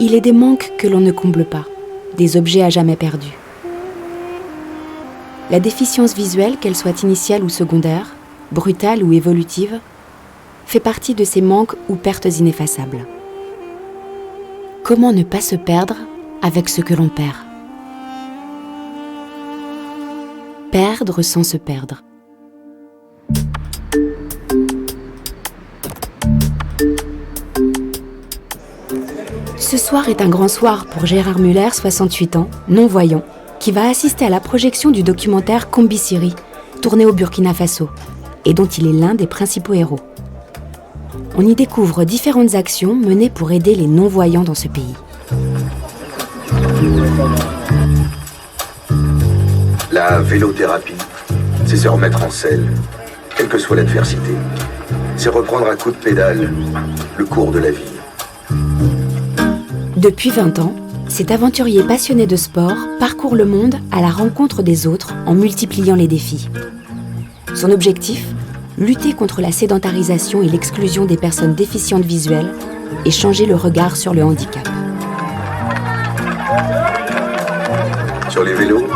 Il est des manques que l'on ne comble pas, des objets à jamais perdus. La déficience visuelle, qu'elle soit initiale ou secondaire, brutale ou évolutive, fait partie de ces manques ou pertes ineffaçables. Comment ne pas se perdre avec ce que l'on perd ? Perdre sans se perdre. Ce soir est un grand soir pour Gérard Muller, 68 ans, non-voyant, qui va assister à la projection du documentaire Combisiri, tourné au Burkina Faso, et dont il est l'un des principaux héros. On y découvre différentes actions menées pour aider les non-voyants dans ce pays. La vélothérapie, c'est se remettre en selle, quelle que soit l'adversité. C'est reprendre à coups de pédale le cours de la vie. Depuis 20 ans, cet aventurier passionné de sport parcourt le monde à la rencontre des autres en multipliant les défis. Son objectif ? Lutter contre la sédentarisation et l'exclusion des personnes déficientes visuelles et changer le regard sur le handicap. Sur les vélos,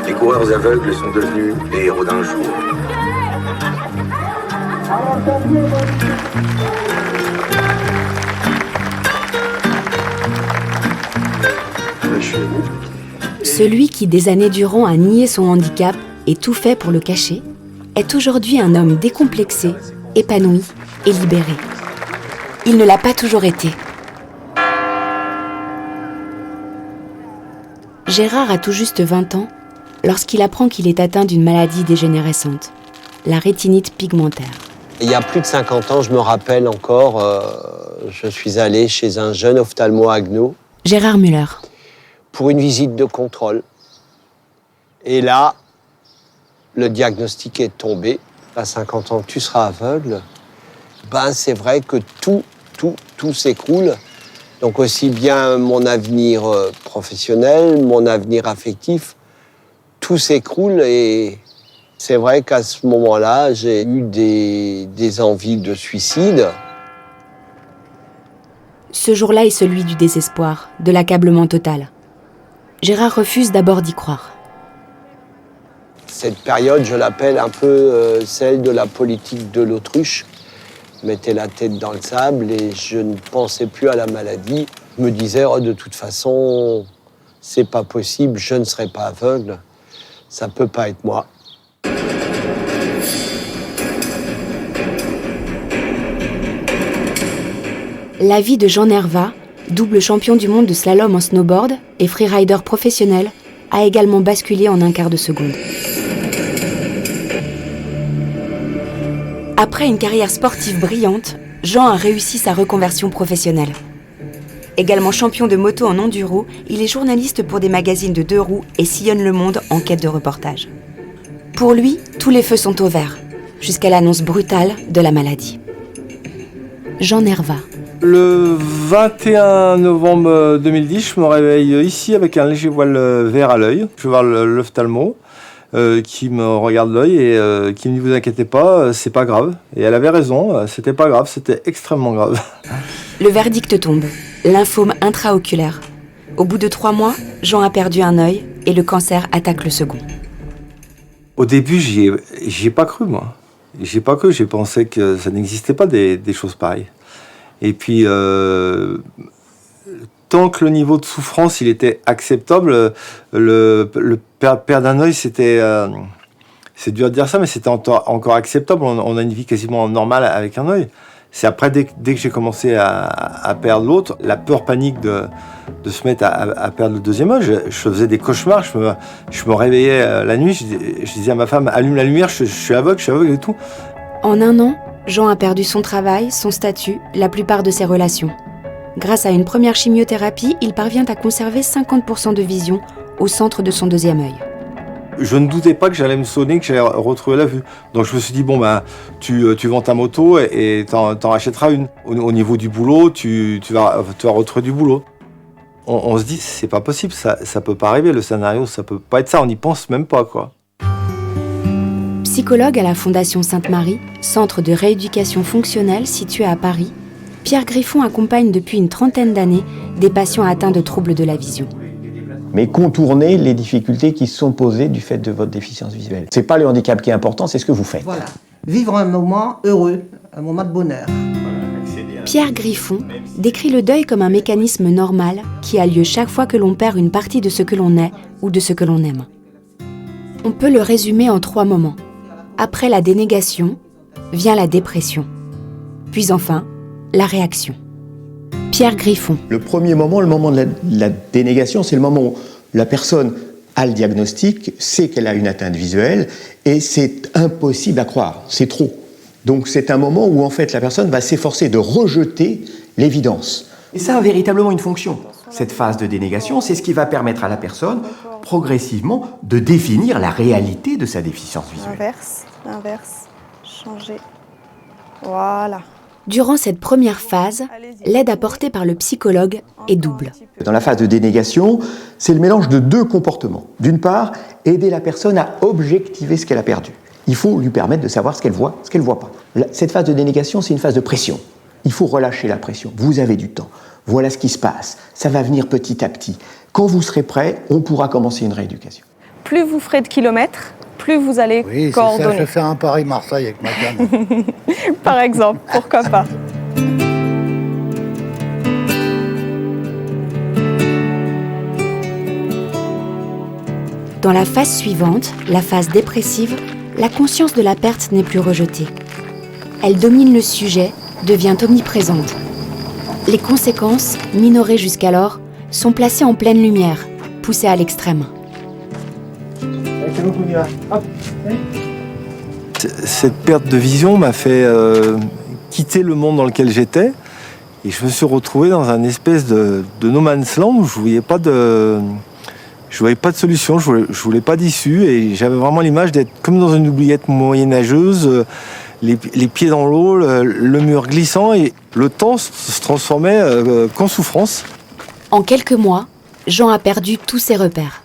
les coureurs aveugles sont devenus les héros d'un jour. Celui qui, des années durant, a nié son handicap et tout fait pour le cacher, est aujourd'hui un homme décomplexé, épanoui et libéré. Il ne l'a pas toujours été. Gérard a tout juste 20 ans lorsqu'il apprend qu'il est atteint d'une maladie dégénérescente, la rétinite pigmentaire. Il y a plus de 50 ans, je me rappelle encore, je suis allé chez un jeune ophtalmo à Agneau. Gérard Muller. Pour une visite de contrôle. Et là, le diagnostic est tombé. À 50 ans, tu seras aveugle. Ben, c'est vrai que tout s'écroule. Donc aussi bien mon avenir professionnel, mon avenir affectif, tout s'écroule. Et c'est vrai qu'à ce moment-là, j'ai eu des envies de suicide. Ce jour-là est celui du désespoir, de l'accablement total. Gérard refuse d'abord d'y croire. Cette période, je l'appelle un peu celle de la politique de l'autruche. Je mettais la tête dans le sable et je ne pensais plus à la maladie. Je me disais, oh, de toute façon, c'est pas possible, je ne serai pas aveugle. Ça peut pas être moi. La vie de Jean Nerva, double champion du monde de slalom en snowboard et freerider professionnel, a également basculé en un quart de seconde. Après une carrière sportive brillante, Jean a réussi sa reconversion professionnelle. Également champion de moto en enduro, il est journaliste pour des magazines de 2 roues et sillonne le monde en quête de reportages. Pour lui, tous les feux sont au vert, jusqu'à l'annonce brutale de la maladie. Jean Nerva. Le 21 novembre 2010, je me réveille ici avec un léger voile vert à l'œil. Je vais voir l'ophtalmo qui me regarde l'œil et qui me dit « Vous inquiétez pas, c'est pas grave ». Et elle avait raison, c'était pas grave, c'était extrêmement grave. Le verdict tombe, lymphome intraoculaire. Au bout de 3 mois, Jean a perdu un œil et le cancer attaque le second. Au début, j'y ai pas cru, moi. J'ai pas cru, j'ai pensé que ça n'existait pas des choses pareilles. Et puis, tant que le niveau de souffrance il était acceptable, le perdre d'un œil, c'était... c'est dur de dire ça, mais c'était encore acceptable. On a une vie quasiment normale avec un œil. C'est après, dès que j'ai commencé à perdre l'autre, la peur panique de se mettre à perdre le deuxième œil, je faisais des cauchemars. Je me réveillais la nuit, je disais à ma femme, allume la lumière, je suis aveugle et tout. En 1 an, Jean a perdu son travail, son statut, la plupart de ses relations. Grâce à une première chimiothérapie, il parvient à conserver 50% de vision au centre de son deuxième œil. Je ne doutais pas que j'allais me sonner, que j'allais retrouver la vue. Donc je me suis dit, bon ben, tu vends ta moto et t'en rachèteras une. Au niveau du boulot, tu vas retrouver du boulot. On se dit, c'est pas possible, ça peut pas arriver, le scénario, ça peut pas être ça, on n'y pense même pas, quoi. Psychologue à la Fondation Sainte-Marie, centre de rééducation fonctionnelle situé à Paris, Pierre Griffon accompagne depuis une 30aine d'années des patients atteints de troubles de la vision. Mais contourner les difficultés qui sont posées du fait de votre déficience visuelle. C'est pas le handicap qui est important, c'est ce que vous faites. Voilà, vivre un moment heureux, un moment de bonheur. Pierre Griffon décrit le deuil comme un mécanisme normal qui a lieu chaque fois que l'on perd une partie de ce que l'on est ou de ce que l'on aime. On peut le résumer en 3 moments. Après la dénégation, vient la dépression. Puis enfin, la réaction. Pierre Griffon. Le premier moment, le moment de la dénégation, c'est le moment où la personne a le diagnostic, sait qu'elle a une atteinte visuelle et c'est impossible à croire, c'est trop. Donc c'est un moment où en fait la personne va s'efforcer de rejeter l'évidence. Et ça a véritablement une fonction. Cette phase de dénégation, c'est ce qui va permettre à la personne progressivement de définir la réalité de sa déficience visuelle. L'inverse, changer. Voilà. Durant cette première phase, l'aide apportée par le psychologue est double. Dans la phase de dénégation, c'est le mélange de 2 comportements. D'une part, aider la personne à objectiver ce qu'elle a perdu. Il faut lui permettre de savoir ce qu'elle voit pas. Cette phase de dénégation, c'est une phase de pression. Il faut relâcher la pression. Vous avez du temps. Voilà ce qui se passe. Ça va venir petit à petit. Quand vous serez prêt, on pourra commencer une rééducation. Plus vous ferez de kilomètres, plus vous allez coordonner. Oui, c'est ça, je fais un Paris-Marseille avec ma gamme. Par exemple, pourquoi pas. Dans la phase suivante, la phase dépressive, la conscience de la perte n'est plus rejetée. Elle domine le sujet, devient omniprésente. Les conséquences, minorées jusqu'alors, sont placées en pleine lumière, poussées à l'extrême. Cette perte de vision m'a fait quitter le monde dans lequel j'étais et je me suis retrouvé dans un espèce de no man's land où je voyais pas de solution, je voulais pas d'issue et j'avais vraiment l'image d'être comme dans une oubliette moyenâgeuse, les pieds dans l'eau, le mur glissant et le temps se transformait qu'en souffrance. En quelques mois, Jean a perdu tous ses repères.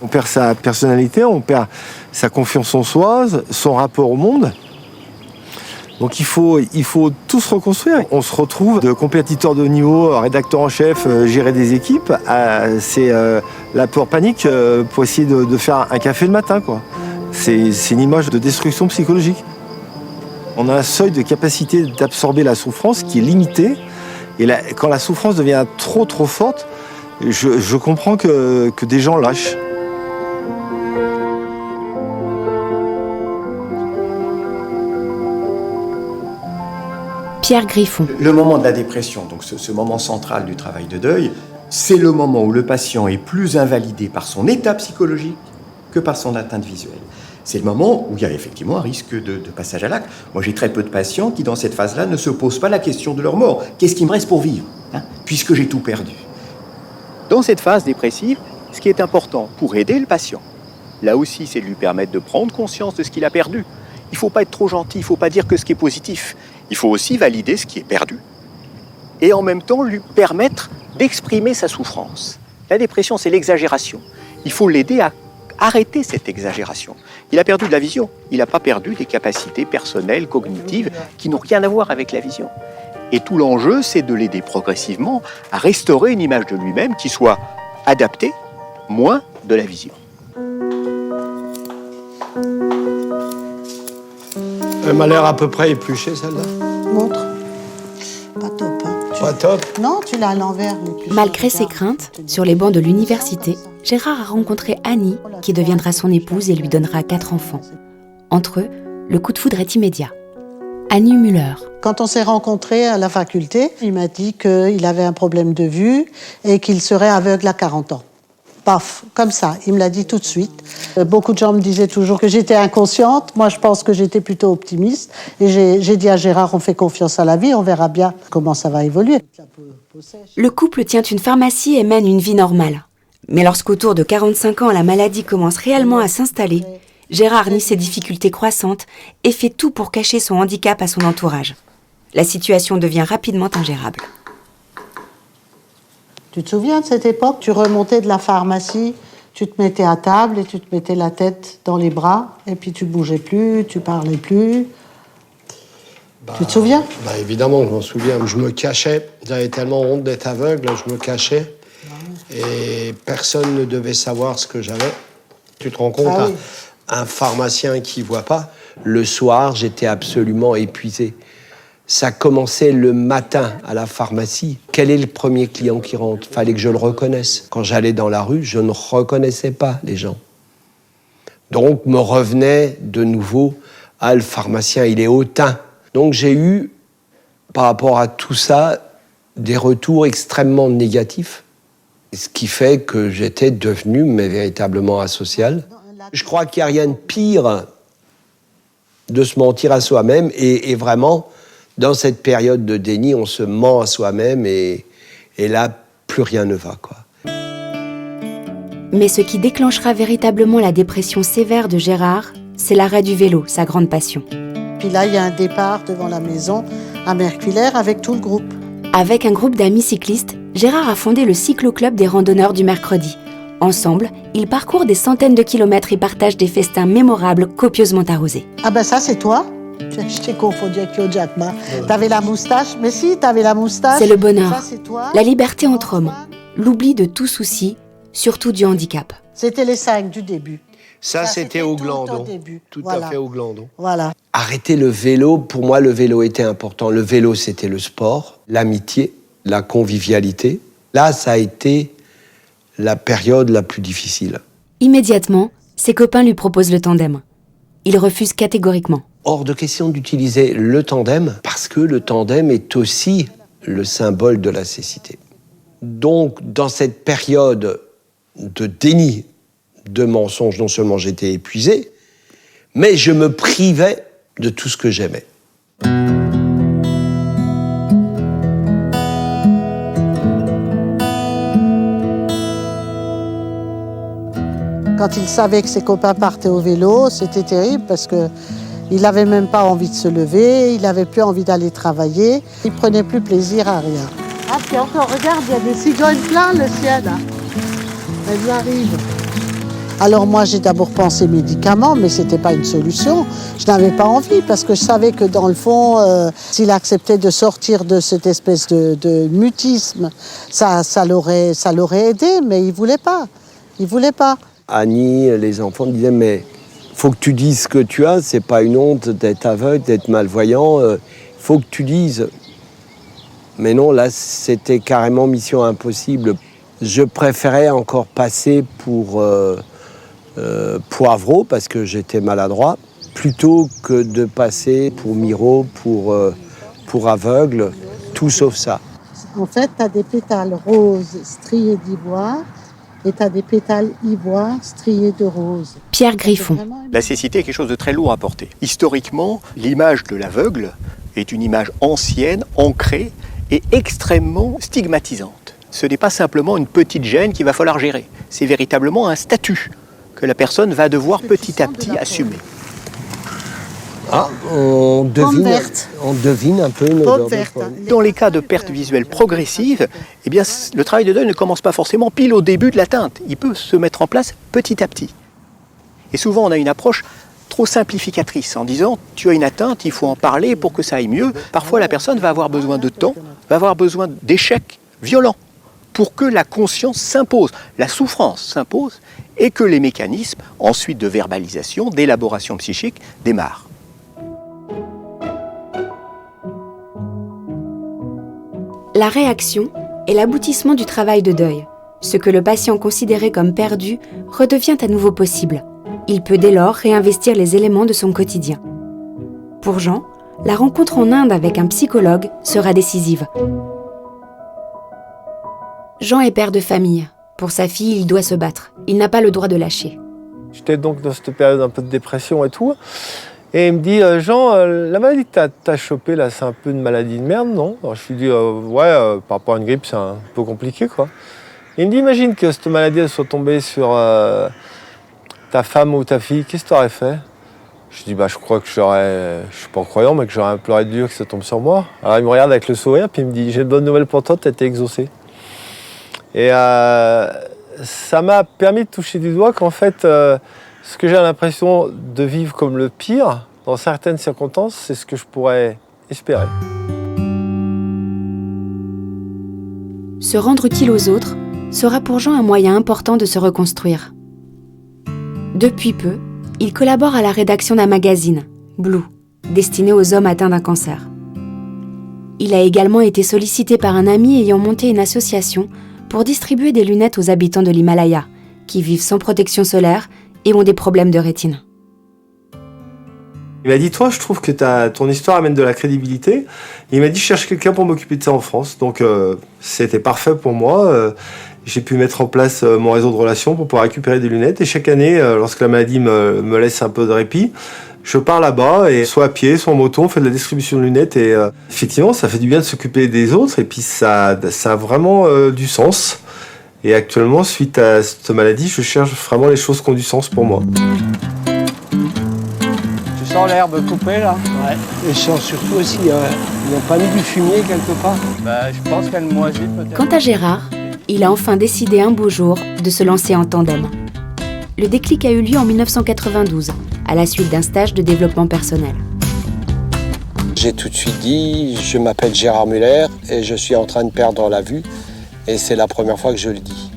On perd sa personnalité, on perd sa confiance en soi, son rapport au monde. Donc il faut tout se reconstruire. On se retrouve de compétiteur de haut niveau, rédacteur en chef, gérer des équipes. C'est la peur panique pour essayer de faire un café le matin, quoi. C'est une image de destruction psychologique. On a un seuil de capacité d'absorber la souffrance qui est limité. Et quand la souffrance devient trop forte, je comprends que des gens lâchent. Pierre Griffon. Le moment de la dépression, donc ce moment central du travail de deuil, c'est le moment où le patient est plus invalidé par son état psychologique que par son atteinte visuelle. C'est le moment où il y a effectivement un risque de passage à l'acte. Moi, j'ai très peu de patients qui, dans cette phase-là, ne se posent pas la question de leur mort. Qu'est-ce qui me reste pour vivre, puisque j'ai tout perdu. Dans cette phase dépressive, ce qui est important pour aider le patient, là aussi, c'est de lui permettre de prendre conscience de ce qu'il a perdu. Il ne faut pas être trop gentil, il ne faut pas dire que ce qui est positif. Il faut aussi valider ce qui est perdu. Et en même temps, lui permettre d'exprimer sa souffrance. La dépression, c'est l'exagération. Il faut l'aider à arrêter cette exagération. Il a perdu de la vision. Il n'a pas perdu des capacités personnelles, cognitives, qui n'ont rien à voir avec la vision. Et tout l'enjeu, c'est de l'aider progressivement à restaurer une image de lui-même qui soit adaptée, moins de la vision. Elle m'a l'air à peu près épluchée, celle-là. Montre. Pas top, hein. Pas top. Non, tu l'as à l'envers. Malgré ses craintes, sur les bancs de l'université, Gérard a rencontré Annie, qui deviendra son épouse et lui donnera 4 enfants. Entre eux, le coup de foudre est immédiat. Annie Müller. Quand on s'est rencontrés à la faculté, il m'a dit qu'il avait un problème de vue et qu'il serait aveugle à 40 ans. Paf, comme ça, il me l'a dit tout de suite. Beaucoup de gens me disaient toujours que j'étais inconsciente. Moi, je pense que j'étais plutôt optimiste. Et j'ai dit à Gérard, on fait confiance à la vie, on verra bien comment ça va évoluer. Le couple tient une pharmacie et mène une vie normale. Mais lorsqu'autour de 45 ans, la maladie commence réellement à s'installer, Gérard nie ses difficultés croissantes et fait tout pour cacher son handicap à son entourage. La situation devient rapidement ingérable. Tu te souviens de cette époque? Tu remontais de la pharmacie, tu te mettais à table et tu te mettais la tête dans les bras et puis tu bougeais plus, tu parlais plus. Tu te souviens? Évidemment, je m'en souviens. Je me cachais. J'avais tellement honte d'être aveugle, je me cachais. Et personne ne devait savoir ce que j'avais. Tu te rends compte, oui. un pharmacien qui ne voit pas. Le soir, j'étais absolument épuisé. Ça commençait le matin à la pharmacie. Quel est le premier client qui rentre? Fallait que je le reconnaisse. Quand j'allais dans la rue, je ne reconnaissais pas les gens. Donc, me revenait de nouveau, le pharmacien, il est hautain. Donc, j'ai eu, par rapport à tout ça, des retours extrêmement négatifs. Ce qui fait que j'étais devenu, mais véritablement asocial. Je crois qu'il n'y a rien de pire de se mentir à soi-même. Et vraiment, dans cette période de déni, on se ment à soi-même et là, plus rien ne va, quoi. Mais ce qui déclenchera véritablement la dépression sévère de Gérard, c'est l'arrêt du vélo, sa grande passion. Puis là, il y a un départ devant la maison à Merculaire avec tout le groupe. Avec un groupe d'amis cyclistes, Gérard a fondé le cyclo-club des randonneurs du mercredi. Ensemble, ils parcourent des centaines de kilomètres et partagent des festins mémorables copieusement arrosés. Ah ben ça, c'est toi? Je t'ai confondu avec Yo Jackma. T'avais la moustache? Mais si, t'avais la moustache. C'est le bonheur, Ça, c'est toi. la liberté entre hommes, l'oubli de tout souci, surtout du handicap. C'était les 5 du début. Ça, c'était au Glandon. Tout Voilà. à fait au Glandon. Voilà. Arrêter le vélo, pour moi, le vélo était important. Le vélo, c'était le sport, l'amitié, la convivialité. Là, ça a été la période la plus difficile. Immédiatement, ses copains lui proposent le tandem. Il refuse catégoriquement. Hors de question d'utiliser le tandem, parce que le tandem est aussi le symbole de la cécité. Donc, dans cette période de déni, de mensonges, non seulement j'étais épuisé, mais je me privais de tout ce que j'aimais. Quand il savait que ses copains partaient au vélo, c'était terrible parce que il n'avait même pas envie de se lever, il n'avait plus envie d'aller travailler, il prenait plus plaisir à rien. Ah, puis encore, regarde, il y a des cigognes plein le ciel. Là. Elles arrivent. Alors moi, j'ai d'abord pensé médicaments, mais ce n'était pas une solution. Je n'avais pas envie parce que je savais que dans le fond, s'il acceptait de sortir de cette espèce de mutisme, ça l'aurait aidé, mais il ne voulait pas. Il voulait pas. Annie, les enfants me disaient, mais faut que tu dises ce que tu as, c'est pas une honte d'être aveugle, d'être malvoyant, faut que tu dises. Mais non, là, c'était carrément mission impossible. Je préférais encore passer pour Poivreau, parce que j'étais maladroit, plutôt que de passer pour Miro, pour aveugle, tout sauf ça. En fait, tu as des pétales roses striés d'ivoire et tu as des pétales ivoire striés de rose. Pierre Griffon. La cécité est quelque chose de très lourd à porter. Historiquement, l'image de l'aveugle est une image ancienne, ancrée et extrêmement stigmatisante. Ce n'est pas simplement une petite gêne qu'il va falloir gérer. C'est véritablement un statut que la personne va devoir petit à petit assumer. Ah, on devine un peu une odeur de pomme. Dans les cas de perte visuelle progressive, eh bien, le travail de deuil ne commence pas forcément pile au début de l'atteinte. Il peut se mettre en place petit à petit. Et souvent, on a une approche trop simplificatrice en disant « tu as une atteinte, il faut en parler pour que ça aille mieux ». Parfois, la personne va avoir besoin de temps, va avoir besoin d'échecs violents pour que la conscience s'impose, la souffrance s'impose et que les mécanismes, ensuite de verbalisation, d'élaboration psychique, démarrent. La réaction est l'aboutissement du travail de deuil. Ce que le patient considérait comme perdu redevient à nouveau possible. Il peut dès lors réinvestir les éléments de son quotidien. Pour Jean, la rencontre en Inde avec un psychologue sera décisive. Jean est père de famille. Pour sa fille, il doit se battre. Il n'a pas le droit de lâcher. J'étais donc dans cette période un peu de dépression et tout. Et il me dit, Jean, la maladie que t'as chopée, là, c'est un peu une maladie de merde, non? Alors je lui dis, par rapport à une grippe, c'est un peu compliqué, quoi. Et il me dit, imagine que cette maladie, elle soit tombée sur ta femme ou ta fille, qu'est-ce que t'aurais fait? Je dis, je crois que je suis pas croyant, mais que j'aurais pleuré de Dieu que ça tombe sur moi. Alors il me regarde avec le sourire, puis il me dit, j'ai de bonnes nouvelles pour toi, t'as été exaucé. Et ça m'a permis de toucher du doigt qu'en fait, ce que j'ai l'impression de vivre comme le pire, dans certaines circonstances, c'est ce que je pourrais espérer. Se rendre utile aux autres sera pour Jean un moyen important de se reconstruire. Depuis peu, il collabore à la rédaction d'un magazine, Blue, destiné aux hommes atteints d'un cancer. Il a également été sollicité par un ami ayant monté une association pour distribuer des lunettes aux habitants de l'Himalaya, qui vivent sans protection solaire et ont des problèmes de rétine. Il m'a dit, toi, je trouve que ton histoire amène de la crédibilité. Et il m'a dit, je cherche quelqu'un pour m'occuper de ça en France. Donc, c'était parfait pour moi. J'ai pu mettre en place mon réseau de relations pour pouvoir récupérer des lunettes. Et chaque année, lorsque la maladie me laisse un peu de répit, je pars là-bas, et soit à pied, soit en moto, on fait de la distribution de lunettes. Et effectivement, ça fait du bien de s'occuper des autres. Et puis, ça a vraiment du sens. Et actuellement, suite à cette maladie, je cherche vraiment les choses qui ont du sens pour moi. Tu sens l'herbe coupée, là? Ouais. Et je sens surtout aussi, ils n'ont pas mis du fumier quelque part? Je pense qu'elle moisit peut-être. Quant à Gérard, il a enfin décidé un beau jour de se lancer en tandem. Le déclic a eu lieu en 1992, à la suite d'un stage de développement personnel. J'ai tout de suite dit, je m'appelle Gérard Muller et je suis en train de perdre la vue. Et c'est la première fois que je le dis.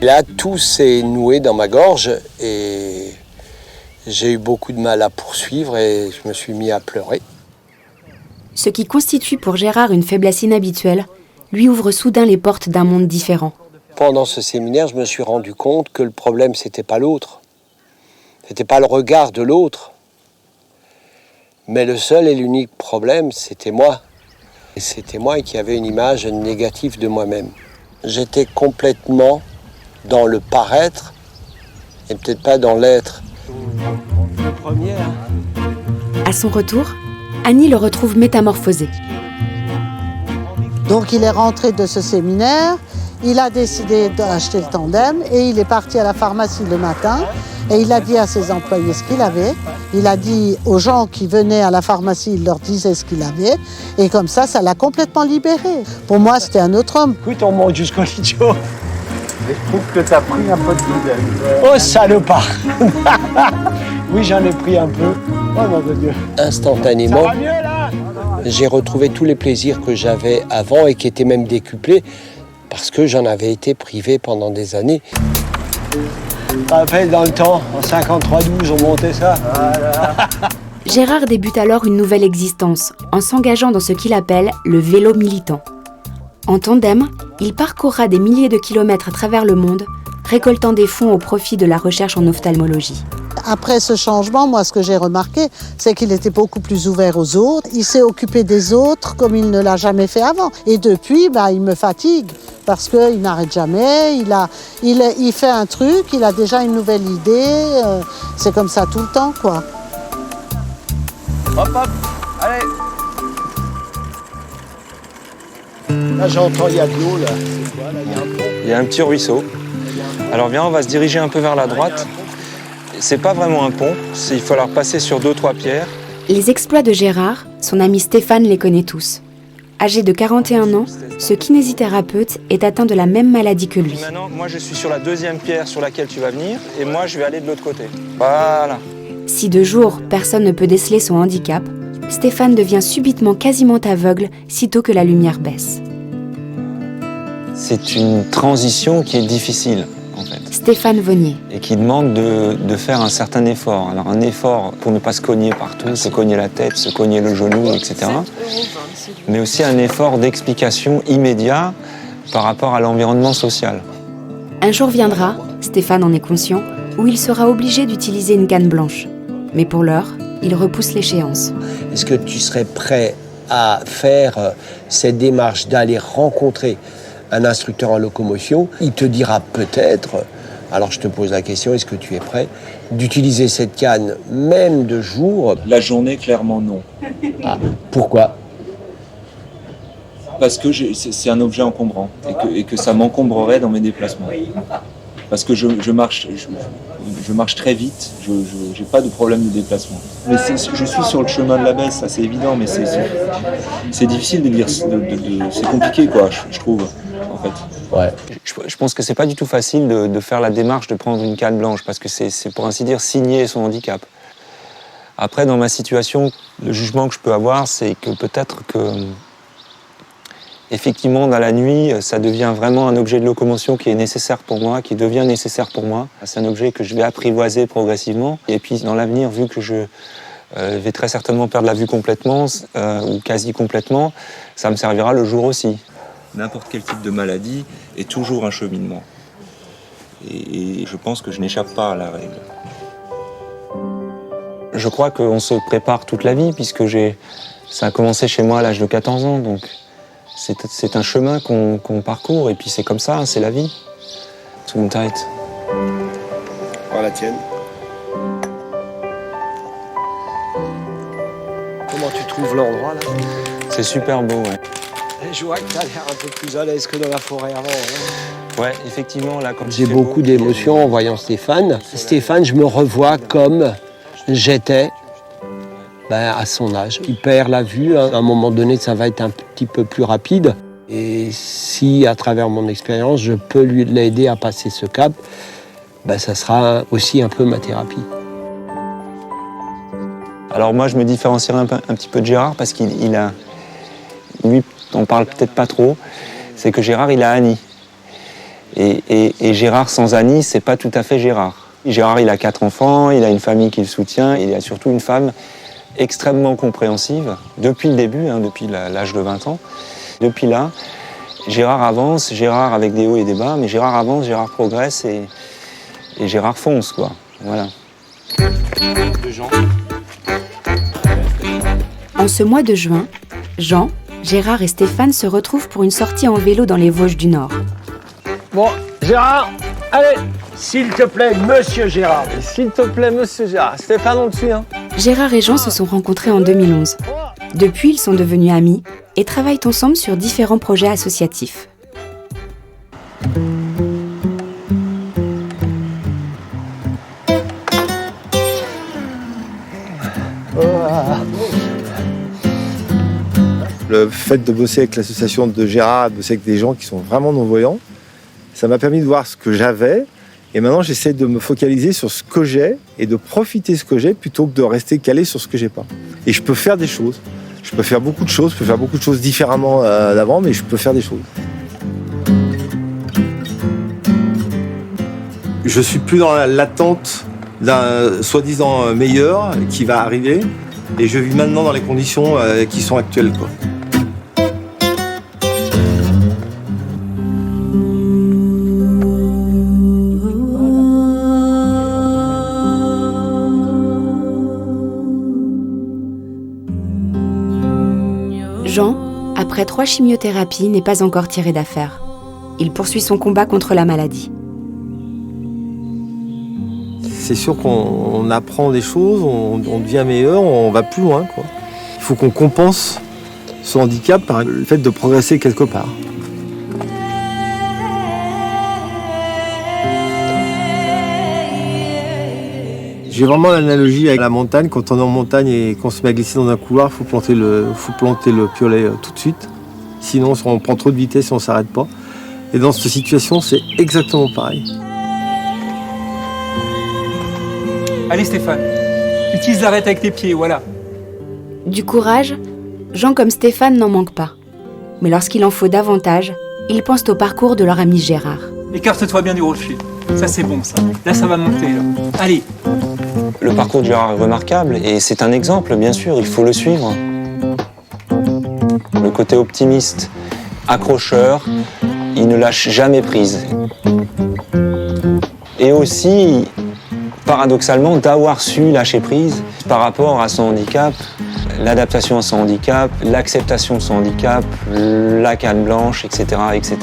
Et là, tout s'est noué dans ma gorge et j'ai eu beaucoup de mal à poursuivre et je me suis mis à pleurer. Ce qui constitue pour Gérard une faiblesse inhabituelle lui ouvre soudain les portes d'un monde différent. Pendant ce séminaire, je me suis rendu compte que le problème, c'était pas l'autre. C'était pas le regard de l'autre. Mais le seul et l'unique problème, c'était moi. Et c'était moi qui avais une image négative de moi-même. J'étais complètement dans le paraître et peut-être pas dans l'être. À son retour, Annie le retrouve métamorphosé. Donc il est rentré de ce séminaire, il a décidé d'acheter le tandem et il est parti à la pharmacie le matin et il a dit à ses employés ce qu'il avait. Il a dit aux gens qui venaient à la pharmacie, il leur disait ce qu'il avait et comme ça l'a complètement libéré. Pour moi, c'était un autre homme. Écoute, on monte jusqu'au litio. Je trouve que tu as pris un peu de bouteille. Oh, salopard. Oui, j'en ai pris un peu. Oh, mon Dieu. Instantanément, j'ai retrouvé tous les plaisirs que j'avais avant et qui étaient même décuplés parce que j'en avais été privé pendant des années. Dans le temps, en 53-12, on montait ça. Voilà. Gérard débute alors une nouvelle existence en s'engageant dans ce qu'il appelle le vélo militant. En tandem, il parcourra des milliers de kilomètres à travers le monde, récoltant des fonds au profit de la recherche en ophtalmologie. Après ce changement, moi, ce que j'ai remarqué, c'est qu'il était beaucoup plus ouvert aux autres. Il s'est occupé des autres comme il ne l'a jamais fait avant. Et depuis, il me fatigue parce qu'il n'arrête jamais. Il fait un truc, il a déjà une nouvelle idée. C'est comme ça tout le temps, quoi. Hop, hop, allez. Là, j'entends, il y a de l'eau, là. C'est quoi, là? Il y a un pont. Il y a un petit ruisseau. Alors viens, on va se diriger un peu vers la droite. C'est pas vraiment un pont, il faut alors passer sur 2-3 pierres. Les exploits de Gérard, son ami Stéphane les connaît tous. Âgé de 41 ans, ce kinésithérapeute est atteint de la même maladie que lui. Maintenant, moi je suis sur la deuxième pierre sur laquelle tu vas venir et moi je vais aller de l'autre côté. Voilà. Si de jour, personne ne peut déceler son handicap, Stéphane devient subitement quasiment aveugle sitôt que la lumière baisse. C'est une transition qui est difficile. En fait. Stéphane Vonnier. Et qui demande de faire un certain effort. Alors un effort pour ne pas se cogner partout, se cogner la tête, se cogner le genou, etc. Mais aussi un effort d'explication immédiat par rapport à l'environnement social. Un jour viendra, Stéphane en est conscient, où il sera obligé d'utiliser une canne blanche. Mais pour l'heure, il repousse l'échéance. Est-ce que tu serais prêt à faire cette démarche d'aller rencontrer un instructeur en locomotion? Il te dira peut-être, alors je te pose la question, est-ce que tu es prêt d'utiliser cette canne même de jour? La journée, clairement non. Ah, pourquoi? Parce que c'est un objet encombrant et que ça m'encombrerait dans mes déplacements. Parce que je marche très vite, je n'ai pas de problème de déplacement. Mais je suis sur le chemin de la baisse, ça c'est évident, mais c'est difficile de dire, c'est compliqué quoi, je trouve, en fait. Ouais. Je pense que c'est pas du tout facile de faire la démarche de prendre une canne blanche, parce que c'est pour ainsi dire signer son handicap. Après, dans ma situation, le jugement que je peux avoir, c'est que peut-être que, effectivement, dans la nuit, ça devient vraiment un objet de locomotion qui est nécessaire pour moi, qui devient nécessaire pour moi. C'est un objet que je vais apprivoiser progressivement. Et puis, dans l'avenir, vu que je vais très certainement perdre la vue complètement, ou quasi complètement, ça me servira le jour aussi. N'importe quel type de maladie est toujours un cheminement. Et je pense que je n'échappe pas à la règle. Je crois qu'on se prépare toute la vie, puisque ça a commencé chez moi à l'âge de 14 ans. Donc c'est un chemin qu'on parcourt, et puis c'est comme ça, hein, c'est la vie. Tout le monde t'arrête. Prends la tienne. Comment tu trouves l'endroit, là? C'est super beau, ouais. Je vois que tu as l'air un peu plus à l'aise que dans la forêt avant. Hein. Ouais, effectivement, là, comme J'ai beaucoup d'émotions en voyant Stéphane. Stéphane, je me revois comme j'étais à son âge. Il perd la vue. À un moment donné, ça va être un petit peu plus rapide. Et si, à travers mon expérience, je peux l'aider à passer ce cap, ça sera aussi un peu ma thérapie. Alors moi, je me différencierais un petit peu de Gérard, parce qu'il a... Lui, on parle peut-être pas trop. C'est que Gérard, il a Annie. Et Gérard sans Annie, c'est pas tout à fait Gérard. Gérard, il a 4 enfants, il a une famille qui le soutient, il a surtout une femme extrêmement compréhensive, depuis le début, depuis l'âge de 20 ans. Depuis là, Gérard avance, Gérard avec des hauts et des bas, mais Gérard avance, Gérard progresse et Gérard fonce, quoi. Voilà. En ce mois de juin, Jean, Gérard et Stéphane se retrouvent pour une sortie en vélo dans les Vosges du Nord. Bon, Gérard, allez, s'il te plaît, monsieur Gérard. S'il te plaît, monsieur Gérard. Stéphane, on le suit, hein. Gérard et Jean se sont rencontrés en 2011. Depuis, ils sont devenus amis et travaillent ensemble sur différents projets associatifs. Le fait de bosser avec l'association de Gérard, de bosser avec des gens qui sont vraiment non-voyants, ça m'a permis de voir ce que j'avais. Et maintenant, j'essaie de me focaliser sur ce que j'ai et de profiter de ce que j'ai plutôt que de rester calé sur ce que j'ai pas. Et je peux faire des choses. Je peux faire beaucoup de choses. Je peux faire beaucoup de choses différemment d'avant, mais je peux faire des choses. Je suis plus dans l'attente d'un soi-disant meilleur qui va arriver. Et je vis maintenant dans les conditions qui sont actuelles, quoi. Jean, après 3 chimiothérapies, n'est pas encore tiré d'affaire. Il poursuit son combat contre la maladie. C'est sûr qu'on apprend des choses, on devient meilleur, on va plus loin, quoi. Il faut qu'on compense ce handicap par le fait de progresser quelque part. J'ai vraiment l'analogie avec la montagne. Quand on est en montagne et qu'on se met à glisser dans un couloir, il faut planter le piolet tout de suite. Sinon, on prend trop de vitesse et on ne s'arrête pas. Et dans cette situation, c'est exactement pareil. Allez Stéphane, utilise l'arête avec tes pieds, voilà. Du courage, Jean comme Stéphane n'en manquent pas. Mais lorsqu'il en faut davantage, ils pensent au parcours de leur ami Gérard. Écarte-toi bien du rocher. Ça c'est bon ça. Là ça va monter là. Allez. Le parcours de Gérard est remarquable et c'est un exemple, bien sûr, il faut le suivre. Le côté optimiste, accrocheur, il ne lâche jamais prise. Et aussi, paradoxalement, d'avoir su lâcher prise par rapport à son handicap, l'adaptation à son handicap, l'acceptation de son handicap, la canne blanche, etc., etc.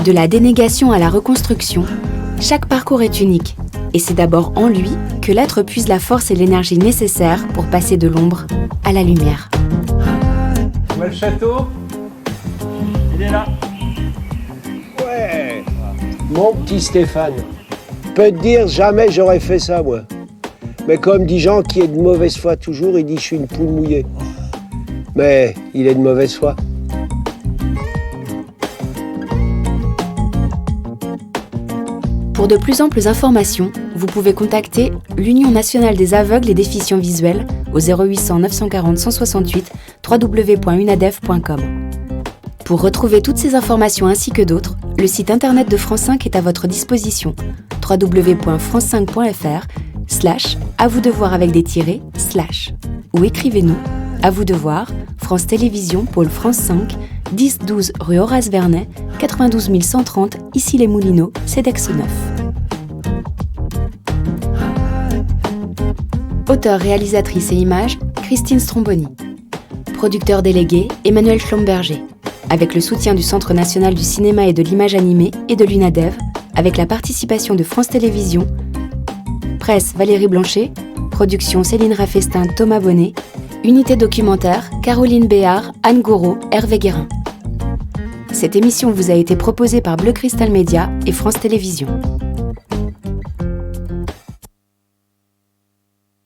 De la dénégation à la reconstruction, chaque parcours est unique. Et c'est d'abord en lui que l'être puise la force et l'énergie nécessaires pour passer de l'ombre à la lumière. Tu vois le château? Il est là. Ouais. Mon petit Stéphane, je peux te dire, jamais j'aurais fait ça, moi. Mais comme dit Jean, qui est de mauvaise foi toujours, il dit « je suis une poule mouillée ». Mais il est de mauvaise foi. Pour Pour de plus amples informations, vous pouvez contacter l'Union nationale des aveugles et déficients visuels au 0800 940 168 www.unadev.com. Pour retrouver toutes ces informations ainsi que d'autres, le site internet de France 5 est à votre disposition. www.france5.fr/à vous de voir avec des tirets / ou écrivez-nous à vous de voir, France Télévisions, pôle France 5, 10-12 rue Horace Vernet, 92 130, Issy-les-Moulineaux, Cedex-Neuf. Auteur, réalisatrice et images, Christine Stromboni. Producteur délégué, Emmanuel Schlomberger. Avec le soutien du Centre national du cinéma et de l'image animée et de l'UNADEV, avec la participation de France Télévisions. Presse, Valérie Blanchet. Production, Céline Raffestin, Thomas Bonnet. Unité documentaire, Caroline Béard, Anne Gouraud, Hervé Guérin. Cette émission vous a été proposée par Bleu Cristal Média et France Télévisions.